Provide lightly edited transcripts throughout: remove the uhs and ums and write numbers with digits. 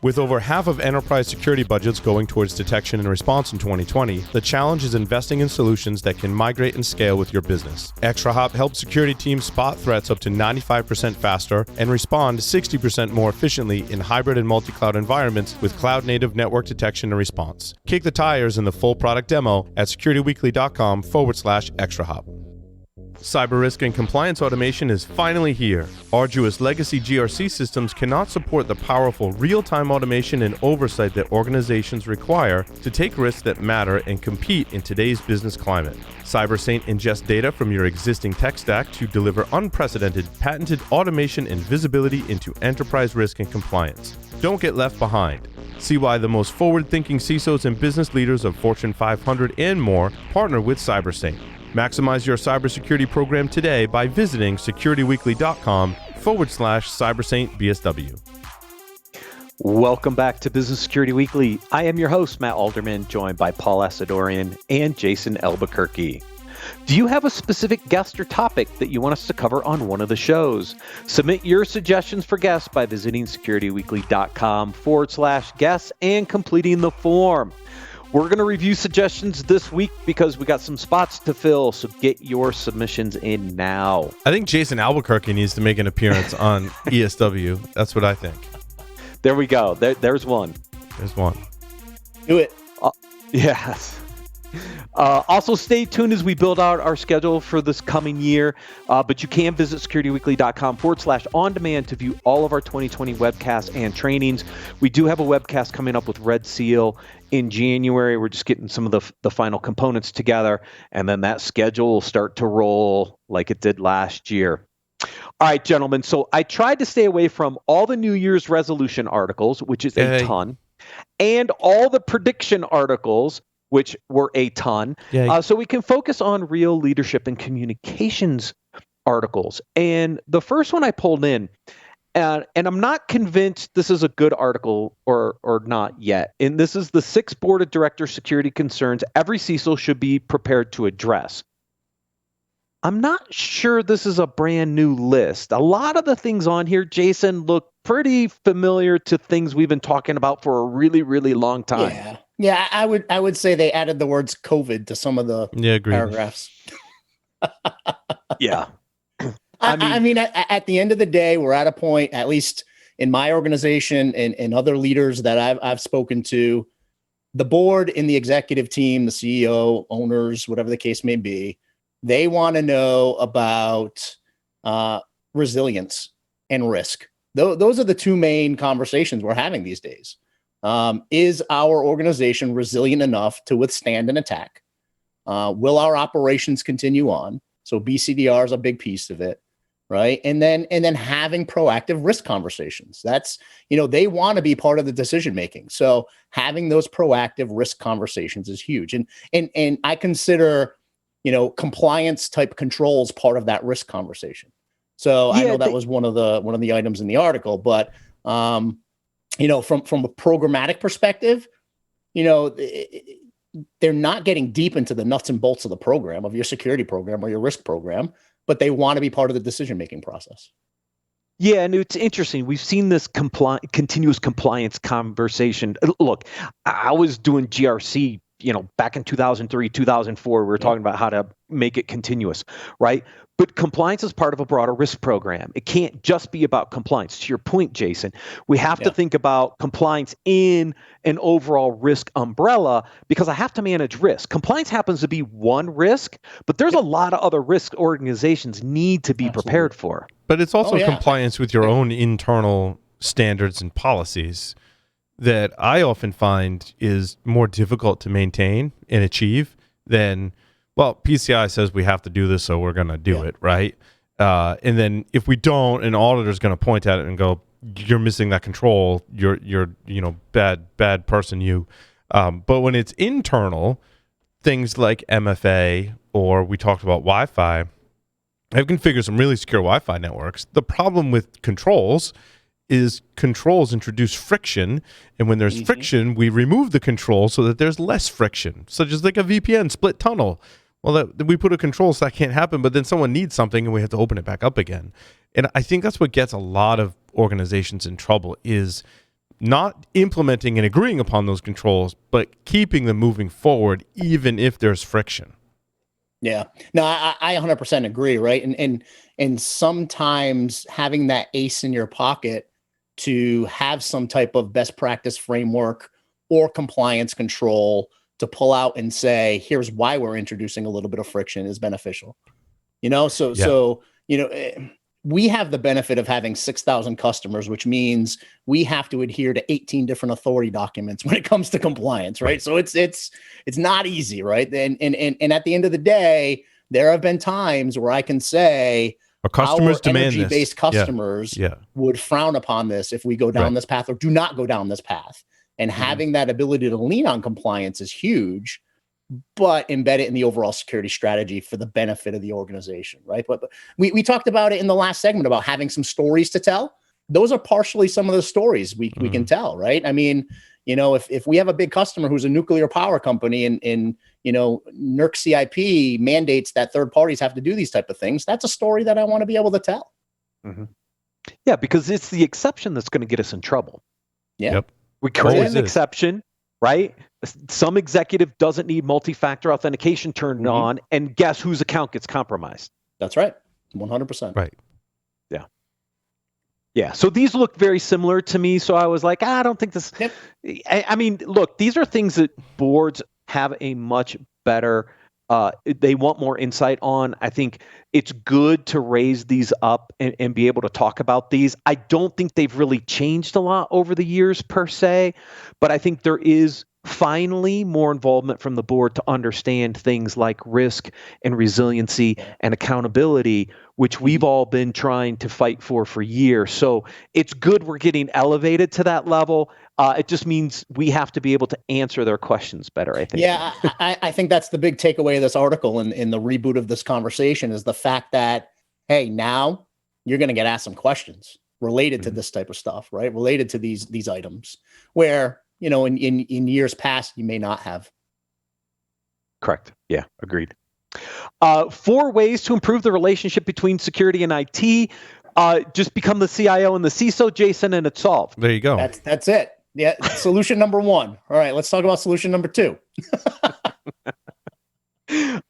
With over half of enterprise security budgets going towards detection and response in 2020, the challenge is investing in solutions that can migrate and scale with your business. ExtraHop helps security teams spot threats up to 95% faster and respond 60% more efficiently in hybrid and multi-cloud environments with cloud-native network detection and response. Kick the tires in the full product demo at securityweekly.com/ExtraHop. Cyber risk and compliance automation is finally here. Arduous legacy GRC systems cannot support the powerful real-time automation and oversight that organizations require to take risks that matter and compete in today's business climate. CyberSaint ingests data from your existing tech stack to deliver unprecedented, patented automation and visibility into enterprise risk and compliance. Don't get left behind. See why the most forward-thinking CISOs and business leaders of Fortune 500 and more partner with CyberSaint. Maximize your cybersecurity program today by visiting securityweekly.com/CyberSaintBSW. Welcome back to Business Security Weekly. I am your host, Matt Alderman, joined by Paul Asadorian and Jason Albuquerque. Do you have a specific guest or topic that you want us to cover on one of the shows? Submit your suggestions for guests by visiting securityweekly.com/guests and completing the form. We're going to review suggestions this week because we got some spots to fill, so get your submissions in now. I think Jason Albuquerque needs to make an appearance on ESW. That's what I think. There we go. There's one. There's one. Do it. Yes. Also, stay tuned as we build out our schedule for this coming year. But you can visit securityweekly.com/on-demand to view all of our 2020 webcasts and trainings. We do have a webcast coming up with Red Seal in January. We're just getting some of the final components together, and then that schedule will start to roll like it did last year. All right, gentlemen. So I tried to stay away from all the New Year's resolution articles, which is a ton, and all the prediction articles, which were a ton, so we can focus on real leadership and communications articles. And the first one I pulled in, and I'm not convinced this is a good article or not yet, and this is the 6 board of directors security concerns every CISO should be prepared to address. I'm not sure this is a brand new list. A lot of the things on here, Jason, look pretty familiar to things we've been talking about for a really, really long time. Yeah, I would say they added the words COVID to some of the paragraphs. Yeah. I mean, at the end of the day, we're at a point, at least in my organization and other leaders that I've spoken to, the board and the executive team, the CEO, owners, whatever the case may be, they want to know about resilience and risk. Those are the two main conversations we're having these days. Is our organization resilient enough to withstand an attack? Will our operations continue on? So BCDR is a big piece of it, right? And then having proactive risk conversations. That's, they want to be part of the decision making. So having those proactive risk conversations is huge. And I consider, compliance type controls part of that risk conversation. So I know that was one of the items in the article, but from a programmatic perspective, they're not getting deep into the nuts and bolts of the program, of your security program or your risk program, but they want to be part of the decision-making process. Yeah, and it's interesting. We've seen this continuous compliance conversation. Look, I was doing GRC, back in 2003, 2004, we were talking about how to make it continuous, right? But compliance is part of a broader risk program. It can't just be about compliance. To your point, Jason, we have to think about compliance in an overall risk umbrella because I have to manage risk. Compliance happens to be one risk, but there's a lot of other risk organizations need to be prepared for. But it's also compliance with your own internal standards and policies that I often find is more difficult to maintain and achieve than, well, PCI says we have to do this, so we're going to do it, right? And then if we don't, an auditor's going to point at it and go, you're missing that control. You're bad person, you. But when it's internal, things like MFA, or we talked about Wi-Fi, I've configured some really secure Wi-Fi networks. The problem with controls is controls introduce friction, and when there's friction, we remove the control so that there's less friction, such as like a VPN split tunnel. Well, we put a control so that can't happen, but then someone needs something and we have to open it back up again. And I think that's what gets a lot of organizations in trouble is not implementing and agreeing upon those controls, but keeping them moving forward, even if there's friction. Yeah, no, I 100% agree. Right. And sometimes having that ace in your pocket to have some type of best practice framework or compliance control to pull out and say, here's why we're introducing a little bit of friction is beneficial. So, we have the benefit of having 6,000 customers, which means we have to adhere to 18 different authority documents when it comes to compliance, right? So it's not easy, right? And at the end of the day, there have been times where I can say our customers demand energy-based customers would frown upon this if we go down this path or do not go down this path. And having that ability to lean on compliance is huge, but embed it in the overall security strategy for the benefit of the organization, right? But we talked about it in the last segment about having some stories to tell. Those are partially some of the stories we can tell, right? I mean, if we have a big customer who's a nuclear power company and NERC CIP mandates that third parties have to do these type of things, that's a story that I want to be able to tell. Yeah, because it's the exception that's going to get us in trouble. Yeah. Yep. We create an exception, right? Some executive doesn't need multi-factor authentication turned on, and guess whose account gets compromised? That's right. 100%. Right. Yeah. So these look very similar to me. So I was like, I don't think this. Yep. I mean, look, these are things that boards have a much better, they want more insight on. I think it's good to raise these up and be able to talk about these. I don't think they've really changed a lot over the years per se, but I think there is finally more involvement from the board to understand things like risk and resiliency and accountability, which we've all been trying to fight for years. So it's good we're getting elevated to that level. It just means we have to be able to answer their questions better, I think. Yeah, I think that's the big takeaway of this article and in the reboot of this conversation is the fact that, hey, now you're going to get asked some questions related to this type of stuff, right? Related to these items where, in years past, you may not have. Correct. Yeah, agreed. 4 ways to improve the relationship between security and IT. Just become the CIO and the CISO, Jason, and it's solved. There you go. That's it. Yeah. Solution number 1. All right, let's talk about solution number 2.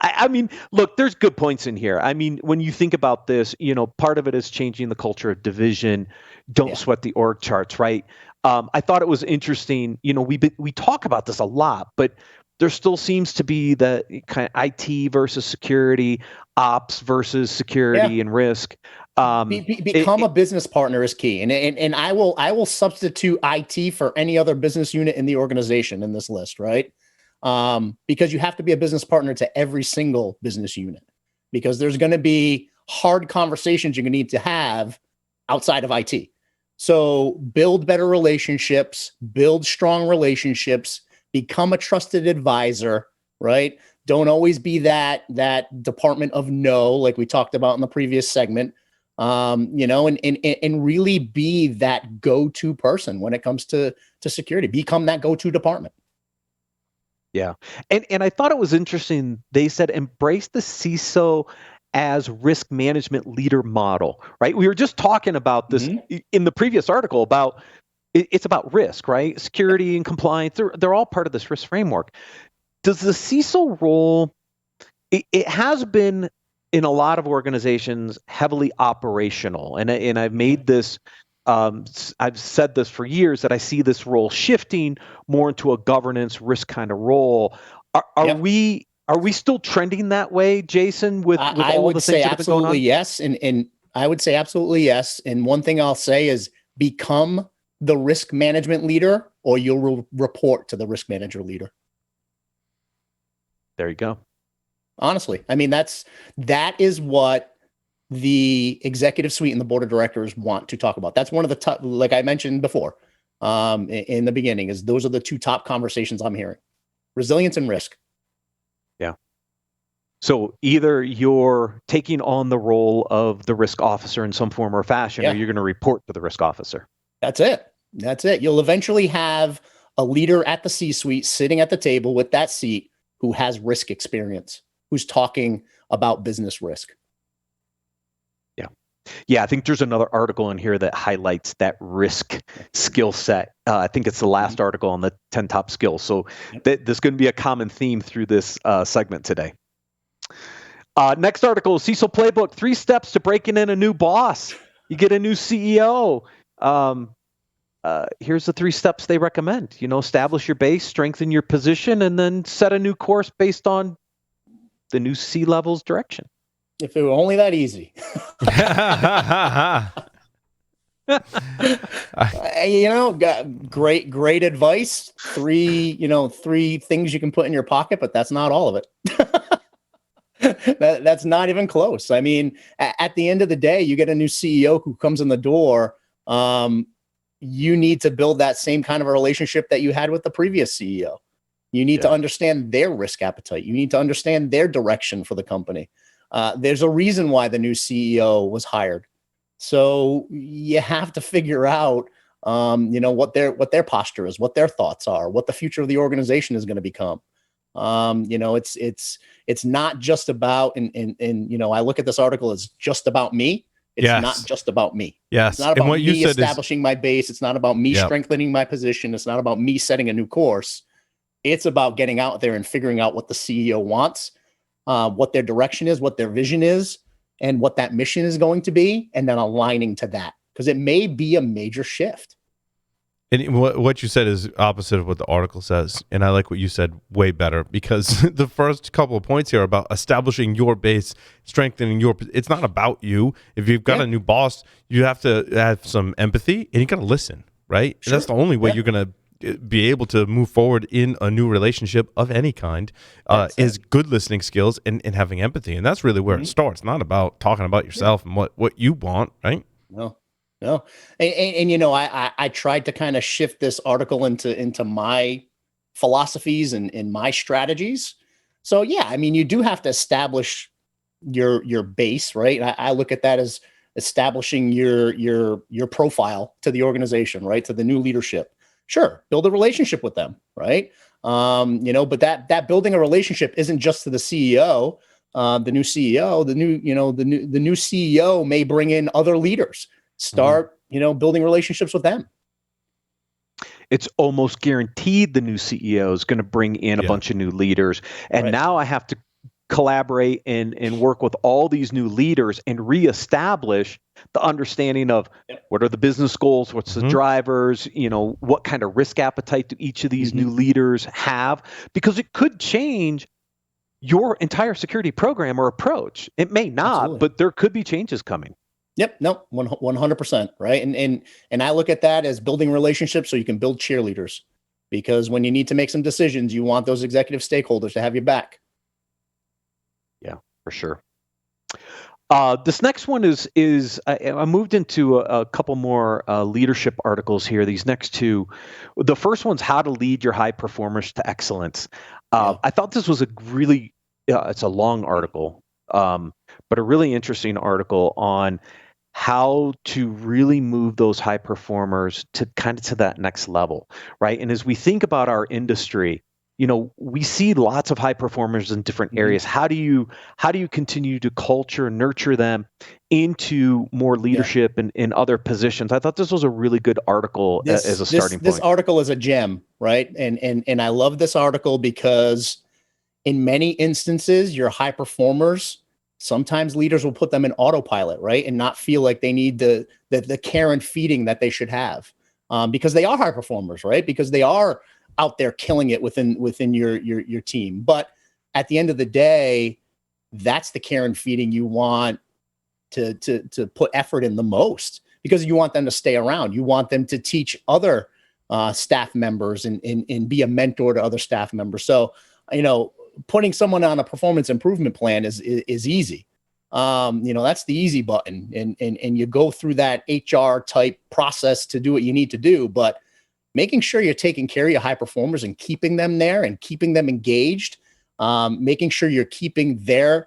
I mean, look, there's good points in here. I mean, when you think about this, part of it is changing the culture of division. Don't sweat the org charts, right? I thought it was interesting. We talk about this a lot, but there still seems to be the kind of IT versus security, ops versus security and risk. Become a business partner is key, and I will substitute IT for any other business unit in the organization in this list, right? Because you have to be a business partner to every single business unit, because there's going to be hard conversations you're going to need to have outside of IT. So build better relationships, build strong relationships, become a trusted advisor, right? Don't always be that department of no, like we talked about in the previous segment, and really be that go-to person when it comes to security. Become that go-to department. Yeah. And I thought it was interesting. They said, embrace the CISO as risk management leader model, right? We were just talking about this in the previous article about it's about risk, right? Security and compliance, they're all part of this risk framework. Does the CISO role, it has been in a lot of organizations heavily operational. And I've made this, I've said this for years, that I see this role shifting more into a governance risk kind of role. Are we still trending that way, Jason, with all the things that have been going on? Yes. And I would say absolutely yes. And one thing I'll say is become the risk management leader, or you'll report to the risk manager leader. There you go. Honestly, I mean, that is what the executive suite and the board of directors want to talk about. That's one of the top, like I mentioned before, in the beginning, is those are the 2 top conversations I'm hearing: resilience and risk. Yeah. So either you're taking on the role of the risk officer in some form or fashion, or you're going to report to the risk officer. That's it. You'll eventually have a leader at the C-suite sitting at the table with that seat who has risk experience, who's talking about business risk. Yeah. Yeah, I think there's another article in here that highlights that risk skill set. I think it's the last article on the 10 top skills. So there's going to be a common theme through this segment today. Next article, CISO Playbook, 3 steps to breaking in a new boss. You get a new CEO. Here's the 3 steps they recommend. Establish your base, strengthen your position, and then set a new course based on the new C-level's direction. If it were only that easy. Great advice. 3 things you can put in your pocket, but that's not all of it. That's not even close. I mean, at the end of the day, you get a new CEO who comes in the door. You need to build that same kind of a relationship that you had with the previous CEO. You need to understand their risk appetite. You need to understand their direction for the company. There's a reason why the new CEO was hired. So you have to figure out, what their posture is, what their thoughts are, what the future of the organization is going to become. It's not just about, and I look at this article as just about me. It's not just about me. Yes. It's not about me establishing my base. It's not about me strengthening my position. It's not about me setting a new course. It's about getting out there and figuring out what the CEO wants, what their direction is, what their vision is, and what that mission is going to be, and then aligning to that, because it may be a major shift. And what you said is opposite of what the article says, and I like what you said way better, because the first couple of points here are about establishing your base, strengthening your. It's not about you. If you've got a new boss, you have to have some empathy, and you got to listen, right? Sure. That's the only way you're going to be able to move forward in a new relationship of any kind. Is good listening skills and having empathy, and that's really where it starts. Not about talking about yourself and what you want, right? No. And I tried to kind of shift this article into my philosophies and my strategies. So you do have to establish your base, right? And I look at that as establishing your profile to the organization, right? To the new leadership. Sure, build a relationship with them, right? But that building a relationship isn't just to the CEO, the new CEO. The new CEO may bring in other leaders. Start, building relationships with them. It's almost guaranteed the new CEO is going to bring in a bunch of new leaders. And now I have to collaborate and work with all these new leaders and reestablish the understanding of what are the business goals, what's the drivers, what kind of risk appetite do each of these new leaders have, because it could change your entire security program or approach. It may not, but there could be changes coming. Yep. No, 100%. Right. And I look at that as building relationships so you can build cheerleaders, because when you need to make some decisions, you want those executive stakeholders to have your back. Yeah, for sure. This next one is I moved into a couple more leadership articles here. These next 2, the first one's how to lead your high performers to excellence. I thought this was a really, it's a long article, but a really interesting article on how to really move those high performers to kind of to that next level, right? And as we think about our industry, we see lots of high performers in different areas. How do you continue to nurture them into more leadership and in other positions? I thought this was a really good article as a starting point. This article is a gem, right? And I love this article because in many instances, your high performers, sometimes leaders will put them in autopilot, right? And not feel like they need the care and feeding that they should have, because they are high performers, right? Because they are out there killing it within your team. But at the end of the day, that's the care and feeding you want to put effort in the most, because you want them to stay around. You want them to teach other staff members and be a mentor to other staff members. So, putting someone on a performance improvement plan is easy. That's the easy button. And you go through that HR type process to do what you need to do, but making sure you're taking care of your high performers and keeping them there and keeping them engaged, making sure you're keeping their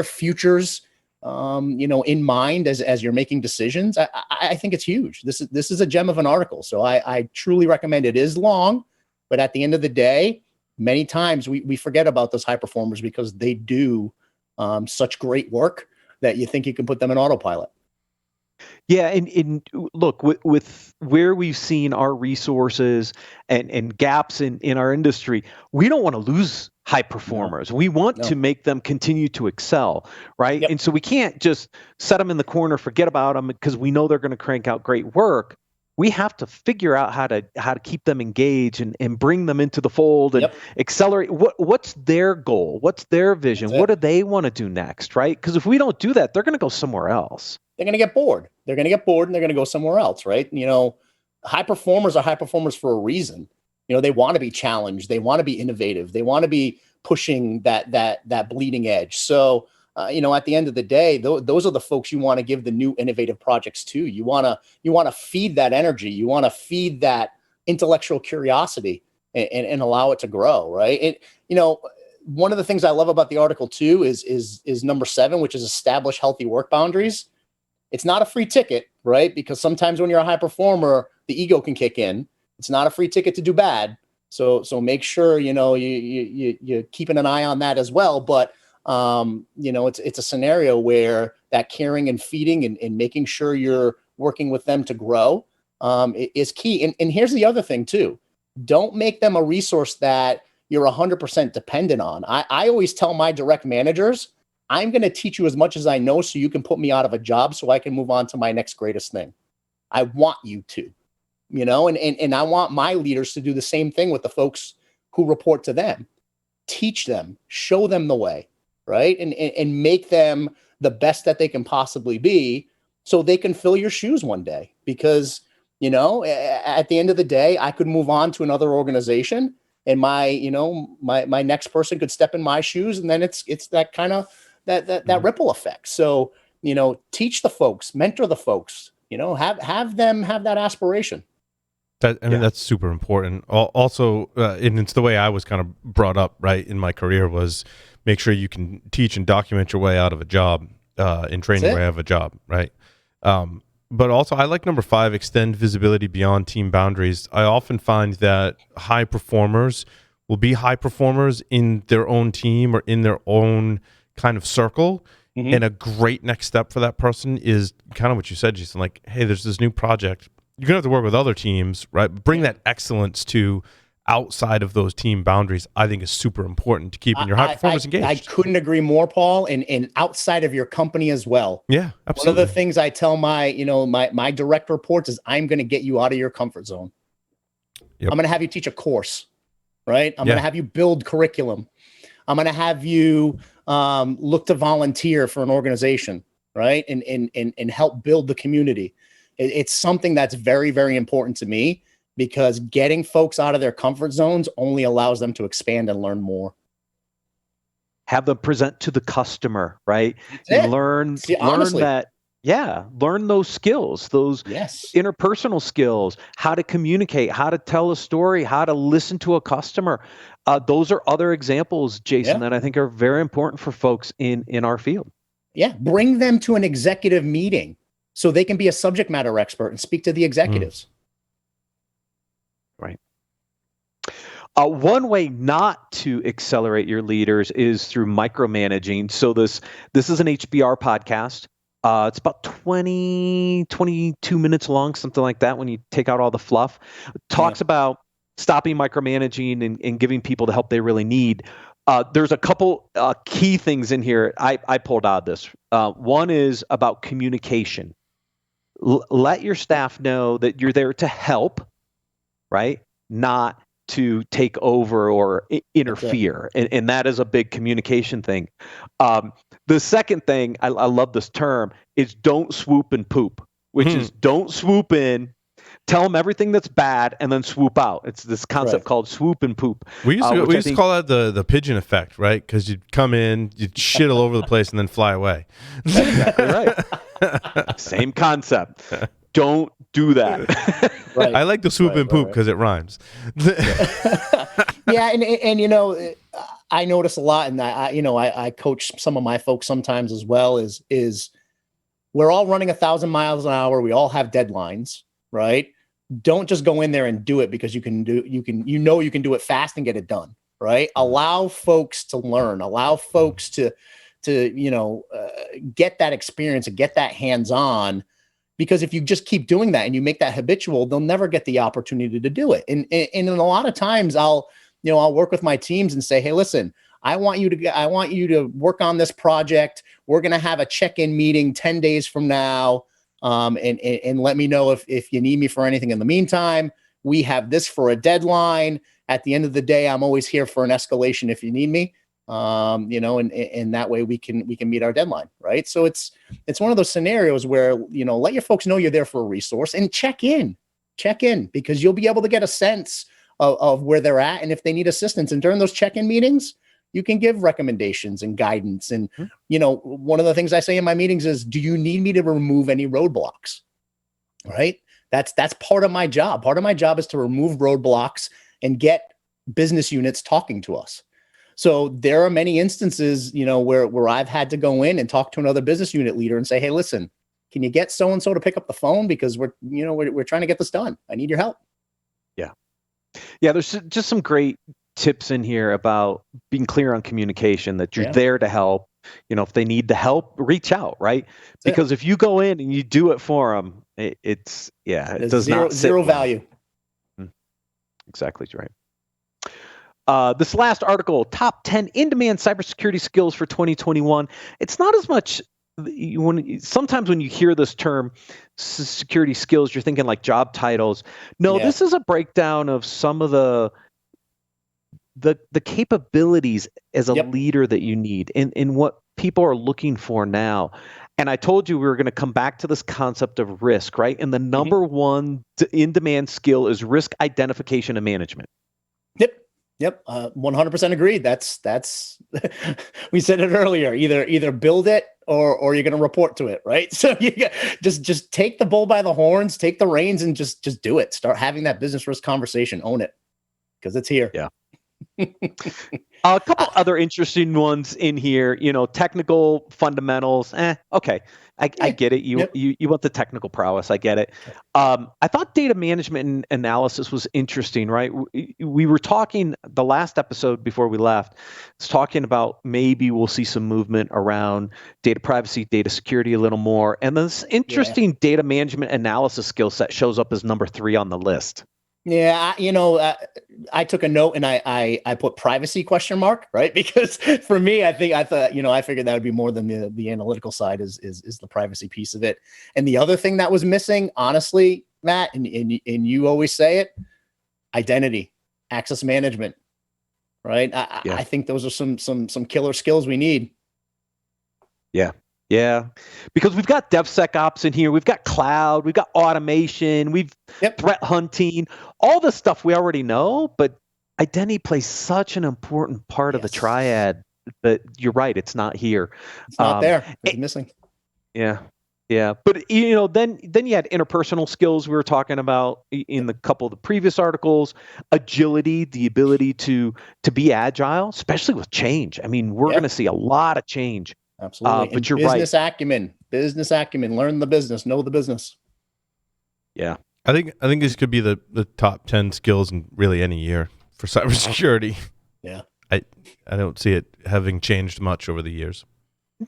futures, in mind as you're making decisions. I think it's huge. This is a gem of an article. So I truly recommend it. It is long, but at the end of the day, many times we forget about those high performers because they do such great work. that you think you can put them in autopilot. Yeah, and look, with where we've seen our resources and gaps in our industry, we don't want to lose high performers. We want to make them continue to excel, right? Yep. And so we can't just set them in the corner, forget about them because we know they're going to crank out great work. We have to figure out how to keep them engaged and bring them into the fold and accelerate. What's their goal? What's their vision? What do they want to do next, right? Because if we don't do that, they're going to go somewhere else. They're going to get bored. They're going to get bored and they're going to go somewhere else, right? High performers are high performers for a reason. They want to be challenged. They want to be innovative. They want to be pushing that bleeding edge. So, at the end of the day, those are the folks you want to give the new innovative projects to. You want to feed that energy. You want to feed that intellectual curiosity and allow it to grow, right? One of the things I love about the article too is number 7, which is establish healthy work boundaries. It's not a free ticket, right? Because sometimes when you're a high performer, the ego can kick in. It's not a free ticket to do bad. So make sure, you're keeping an eye on that as well. But, it's a scenario where that caring and feeding and making sure you're working with them to grow is key. And here's the other thing too. Don't make them a resource that you're 100% dependent on. I always tell my direct managers, I'm going to teach you as much as I know so you can put me out of a job so I can move on to my next greatest thing. I want you to, and I want my leaders to do the same thing with the folks who report to them. Teach them, show them the way, right? And make them the best that they can possibly be so they can fill your shoes one day. Because, at the end of the day, I could move on to another organization and my next person could step in my shoes. And then it's that kind of that ripple effect. So, teach the folks, mentor the folks, have them have that aspiration. That's super important. Also, and it's the way I was kind of brought up, right, in my career was make sure you can teach and document your way out of a job, and training your way out of a job, right? But also, I like number 5, extend visibility beyond team boundaries. I often find that high performers will be high performers in their own team or in their own kind of circle. Mm-hmm. And a great next step for that person is kind of what you said, Jason, like, hey, there's this new project. You're going to have to work with other teams, right? Bring that excellence to outside of those team boundaries, I think is super important to keeping your high performers engaged. I couldn't agree more, Paul, and outside of your company as well. Yeah, absolutely. One of the things I tell my direct reports is I'm going to get you out of your comfort zone. Yep. I'm going to have you teach a course, right? I'm going to have you build curriculum. I'm going to have you look to volunteer for an organization, right? And help build the community. It's something that's very, very important to me because getting folks out of their comfort zones only allows them to expand and learn more. Have them present to the customer, right? Learn that. Yeah, learn those skills, those interpersonal skills, how to communicate, how to tell a story, how to listen to a customer. Those are other examples, Jason, that I think are very important for folks in our field. Yeah, bring them to an executive meeting so they can be a subject matter expert and speak to the executives. Right. One way not to accelerate your leaders is through micromanaging. So this is an HBR podcast. It's about 22 minutes long, something like that, when you take out all the fluff. It talks about stopping micromanaging and giving people the help they really need. There's a couple key things in here I pulled out of this. One is about communication. Let your staff know that you're there to help, right? Not to take over or interfere. And that is a big communication thing. The second thing, I love this term, is don't swoop and poop, which is don't swoop in, tell them everything that's bad, and then swoop out. It's this concept called swoop and poop. We used to call that the pigeon effect, right? Because you'd come in, you'd shit all over the place, and then fly away. That's exactly right. Same concept. Don't do that. Right. I like the swoop and poop because it rhymes. Yeah, and I notice a lot, and I coach some of my folks sometimes as well. Is we're all running 1,000 miles an hour. We all have deadlines, right? Don't just go in there and do it because you can do it fast and get it done, right? Allow folks to learn. Allow folks to get that experience and get that hands-on, because if you just keep doing that and you make that habitual, they'll never get the opportunity to do it. And a lot of times I'll work with my teams and say, hey, listen, I want you to work on this project. We're going to have a check-in meeting 10 days from now. And let me know if you need me for anything in the meantime. We have this for a deadline. At the end of the day, I'm always here for an escalation if you need me. And that way we can meet our deadline, right? So it's one of those scenarios where, let your folks know you're there for a resource and check in, because you'll be able to get a sense of where they're at and if they need assistance. And during those check-in meetings, you can give recommendations and guidance. And, one of the things I say in my meetings is, do you need me to remove any roadblocks? Right? That's part of my job. Part of my job is to remove roadblocks and get business units talking to us. So there are many instances, where I've had to go in and talk to another business unit leader and say, hey, listen, can you get so-and-so to pick up the phone? Because we're trying to get this done. I need your help. Yeah. Yeah. There's just some great tips in here about being clear on communication, that you're there to help. If they need the help, reach out, right? Because if you go in and you do it for them, it does not zero value. Exactly right. This last article, top 10 in-demand cybersecurity skills for 2021. It's not as much sometimes when you hear this term security skills, you're thinking like job titles. No, this is a breakdown of some of the capabilities as a leader that you need in what people are looking for now. And I told you we were going to come back to this concept of risk, right? And the number one in-demand skill is risk identification and management. Yep. 100% agreed. That's we said it earlier, either build it or you're going to report to it, right? So you just take the bull by the horns, take the reins, and just do it. Start having that business risk conversation, own it, because it's here. Yeah. A couple other interesting ones in here, technical fundamentals. Okay. I get it. You want the technical prowess. I get it. I thought data management and analysis was interesting, right? We were talking the last episode before we left, was talking about maybe we'll see some movement around data privacy, data security a little more. And this interesting data management analysis skill set shows up as number 3 on the list. Yeah, I took a note and I put privacy ? Right? Because for me, I figured that would be more than the analytical side is the privacy piece of it. And the other thing that was missing, honestly, Matt, and you always say it, identity, access management, right? I think those are some killer skills we need. Yeah, because we've got DevSecOps in here, we've got cloud, we've got automation, we've threat hunting, all the stuff we already know, but identity plays such an important part of the triad. But you're right, it's not here. It's not there. It's missing. Yeah. But then you had interpersonal skills we were talking about in the couple of the previous articles, agility, the ability to be agile, especially with change. I mean, we're going to see a lot of change. Absolutely. But you're business right. Business acumen, learn the business, know the business. Yeah. I think this could be the top 10 skills in really any year for cybersecurity. Yeah. I don't see it having changed much over the years.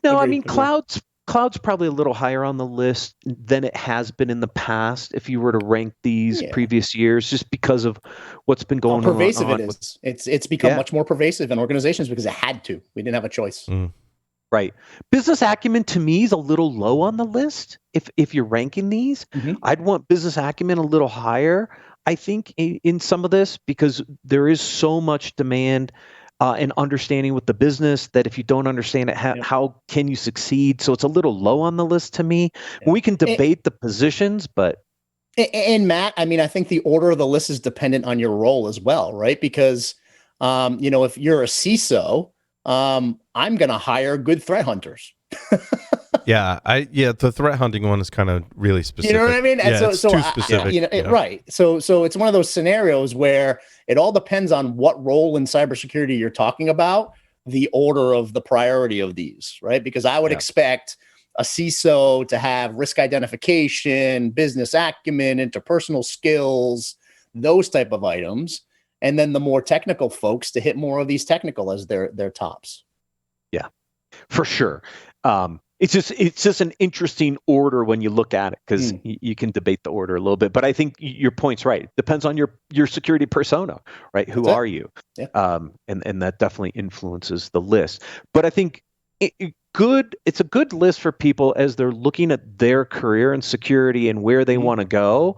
No, I mean, cloud's probably a little higher on the list than it has been in the past if you were to rank these previous years, just because of what's been going on. How pervasive it is. It's become much more pervasive in organizations because it had to. We didn't have a choice. Right. Business acumen to me is a little low on the list. If you're ranking these, I'd want business acumen a little higher, I think, in some of this, because there is so much demand and understanding with the business that if you don't understand it, how can you succeed? So it's a little low on the list to me. We can debate the positions, but. And Matt, I mean, I think the order of the list is dependent on your role as well, right? Because, if you're a CISO, I'm going to hire good threat hunters. The threat hunting one is kind of really specific. You know what I mean? And it's too specific. Right. So it's one of those scenarios where it all depends on what role in cybersecurity you're talking about, the order of the priority of these, right? Because I would expect a CISO to have risk identification, business acumen, interpersonal skills, those type of items. And then the more technical folks to hit more of these technical as their tops. For sure. It's just an interesting order when you look at it, because you can debate the order a little bit. But I think your point's right. Depends on your security persona, right? Who are you? Yeah. And that definitely influences the list. But I think it's a good list for people as they're looking at their career in security and where they want to go.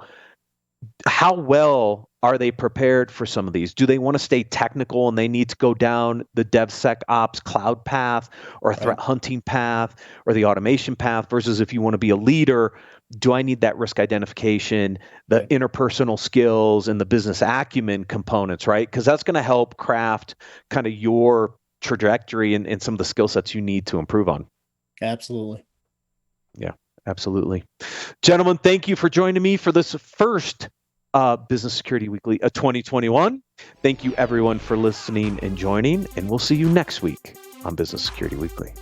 How well are they prepared for some of these? Do they want to stay technical and they need to go down the DevSecOps cloud path or threat hunting path or the automation path, versus if you want to be a leader, do I need that risk identification, the interpersonal skills and the business acumen components, right? Because that's going to help craft kind of your trajectory and some of the skill sets you need to improve on. Absolutely. Yeah, absolutely. Gentlemen, thank you for joining me for this first Business Security Weekly 2021. Thank you everyone for listening and joining, and we'll see you next week on Business Security Weekly.